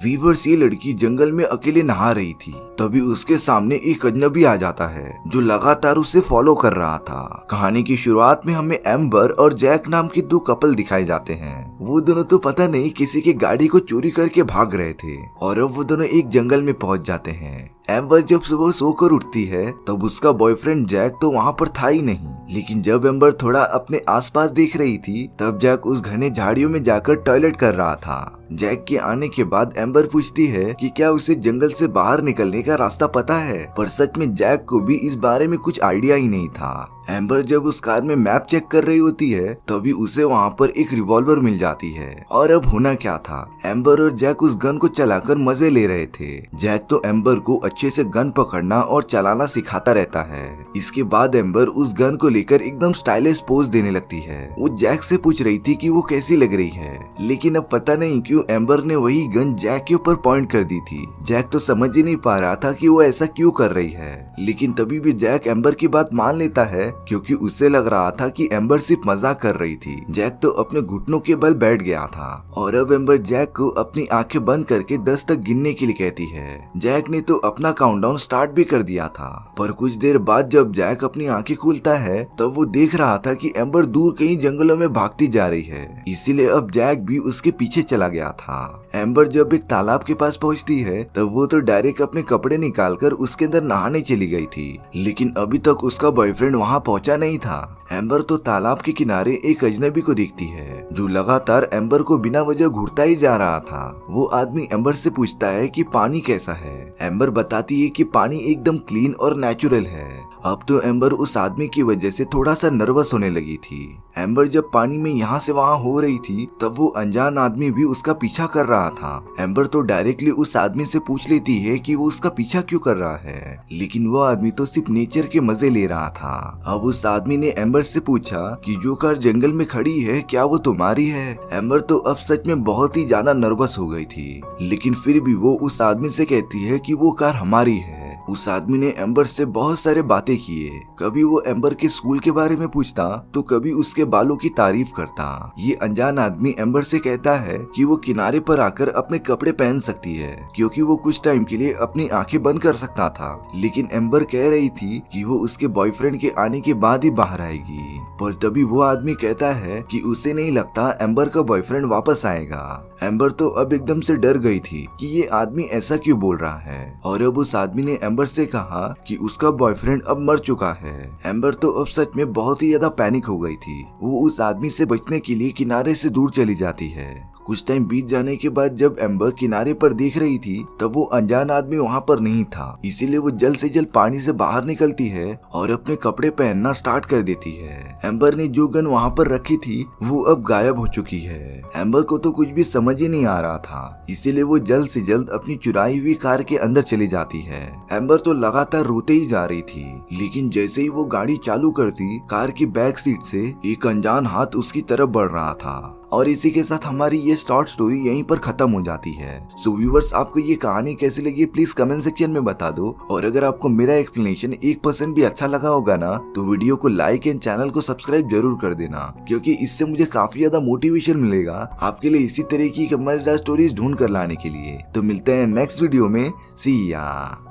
Viewers, ये लड़की जंगल में अकेले नहा रही थी। तभी उसके सामने एक अजनबी आ जाता है जो लगातार उसे फॉलो कर रहा था। कहानी की शुरुआत में हमें एम्बर और जैक नाम के दो कपल दिखाए जाते हैं। वो दोनों तो पता नहीं किसी की गाड़ी को चोरी करके भाग रहे थे और अब वो दोनों एक जंगल में पहुंच जाते हैं। एम्बर जब सुबह सोकर उठती है तब उसका बॉयफ्रेंड जैक तो वहाँ पर था ही नहीं। लेकिन जब एम्बर थोड़ा अपने आसपास देख रही थी तब जैक उस घने झाड़ियों में जाकर टॉयलेट कर रहा था। जैक के आने के बाद एम्बर पूछती है कि क्या उसे जंगल से बाहर निकलने का रास्ता पता है, पर सच में जैक को भी इस बारे में कुछ आइडिया ही नहीं था। एम्बर जब उस कार में मैप चेक कर रही होती है तभी उसे वहाँ पर एक रिवॉल्वर मिल जाती है। और अब होना क्या था, एम्बर और जैक उस गन को चलाकर मजे ले रहे थे। जैक तो एम्बर को अच्छे से गन पकड़ना और चलाना सिखाता रहता है। इसके बाद एम्बर उस गन को लेकर एकदम स्टाइलिश पोज देने लगती है। वो जैक से पूछ रही थी कि वो कैसी लग रही है, लेकिन अब पता नहीं क्यों एम्बर ने वही गन जैक के ऊपर पॉइंट कर दी थी। जैक तो समझ ही नहीं पा रहा था कि वो ऐसा क्यों कर रही है, लेकिन तभी भी जैक एम्बर की बात मान लेता है क्योंकि उसे लग रहा था कि एम्बर सिर्फ मजाक कर रही थी। जैक तो अपने घुटनों के बल बैठ गया था और अब एम्बर जैक को अपनी आंखें बंद करके 10 तक गिनने के लिए कहती है। जैक ने तो अपना काउंटडाउन स्टार्ट भी कर दिया था, पर कुछ देर बाद जब जैक अपनी आंखें खोलता है तब वो देख रहा था कि एम्बर दूर कहीं जंगलों में भागती जा रही है। इसीलिए अब जैक भी उसके पीछे चला गया था। एम्बर जब एक तालाब के पास पहुंचती है तब वो तो डायरेक्ट अपने कपड़े निकालकर उसके अंदर नहाने चली गई थी, लेकिन अभी तक उसका बॉयफ्रेंड वहाँ पहुंचा नहीं था। एम्बर तो तालाब के किनारे एक अजनबी को देखती है जो लगातार एम्बर को बिना वजह घूरता ही जा रहा था। वो आदमी एम्बर से पूछता है कि पानी कैसा है। एम्बर बताती है कि पानी एकदम क्लीन और नेचुरल है। अब तो एम्बर उस आदमी की वजह से थोड़ा सा नर्वस होने लगी थी। एम्बर जब पानी में यहाँ से वहाँ हो रही थी तब वो अनजान आदमी भी उसका पीछा कर रहा था। एम्बर तो डायरेक्टली उस आदमी से पूछ लेती है कि वो उसका पीछा क्यों कर रहा है, लेकिन वो आदमी तो सिर्फ नेचर के मजे ले रहा था। अब उस आदमी ने एम्बर से पूछा कि जो कार जंगल में खड़ी है क्या वो तुम्हारी है। एम्बर तो अब सच में बहुत ही ज्यादा नर्वस हो गई थी, लेकिन फिर भी वो उस आदमी से कहती है कि वो कार हमारी है। उस आदमी ने एम्बर से बहुत सारे बातें किए। कभी वो एम्बर के स्कूल के बारे में पूछता तो कभी उसके बालों की तारीफ करता। ये अनजान आदमी एम्बर से कहता है कि वो किनारे पर आकर अपने कपड़े पहन सकती है क्योंकि वो कुछ टाइम के लिए अपनी आंखें बंद कर सकता था, लेकिन एम्बर कह रही थी कि वो उसके बॉयफ्रेंड के आने के बाद ही बाहर आएगी। पर तभी वो आदमी कहता है कि उसे नहीं लगता एम्बर का बॉयफ्रेंड वापस आएगा। एम्बर तो अब एकदम से डर गई थी कि ये आदमी ऐसा क्यों बोल रहा है, और अब उस आदमी ने एम्बर से कहा कि उसका बॉयफ्रेंड अब मर चुका है। एम्बर तो अब सच में बहुत ही ज्यादा पैनिक हो गई थी। वो उस आदमी से बचने के लिए किनारे से दूर चली जाती है। कुछ टाइम बीत जाने के बाद जब एम्बर किनारे पर देख रही थी तब वो अनजान आदमी वहाँ पर नहीं था। इसीलिए वो जल्द से जल्द पानी से बाहर निकलती है और अपने कपड़े पहनना स्टार्ट कर देती है। एम्बर ने जो गन वहाँ पर रखी थी वो अब गायब हो चुकी है। एम्बर को तो कुछ भी समझ ही नहीं आ रहा था, इसीलिए वो जल्द से जल्द अपनी चुराई हुई कार के अंदर चली जाती है। एम्बर तो लगातार रोते ही जा रही थी, लेकिन जैसे ही वो गाड़ी चालू करती कार की बैक सीट से एक अनजान हाथ उसकी तरफ बढ़ रहा था। और इसी के साथ हमारी ये शॉर्ट स्टोरी यहीं पर खत्म हो जाती है। सो व्यूअर्स, आपको ये कहानी कैसी लगी प्लीज कमेंट सेक्शन में बता दो, और अगर आपको मेरा एक्सप्लेनेशन 1% भी अच्छा लगा होगा ना तो वीडियो को लाइक एंड चैनल को सब्सक्राइब जरूर कर देना, क्योंकि इससे मुझे काफी ज्यादा मोटिवेशन मिलेगा आपके लिए इसी तरह की मजेदार स्टोरीज ढूंढ कर लाने के लिए। तो मिलते हैं नेक्स्ट वीडियो में, सी या।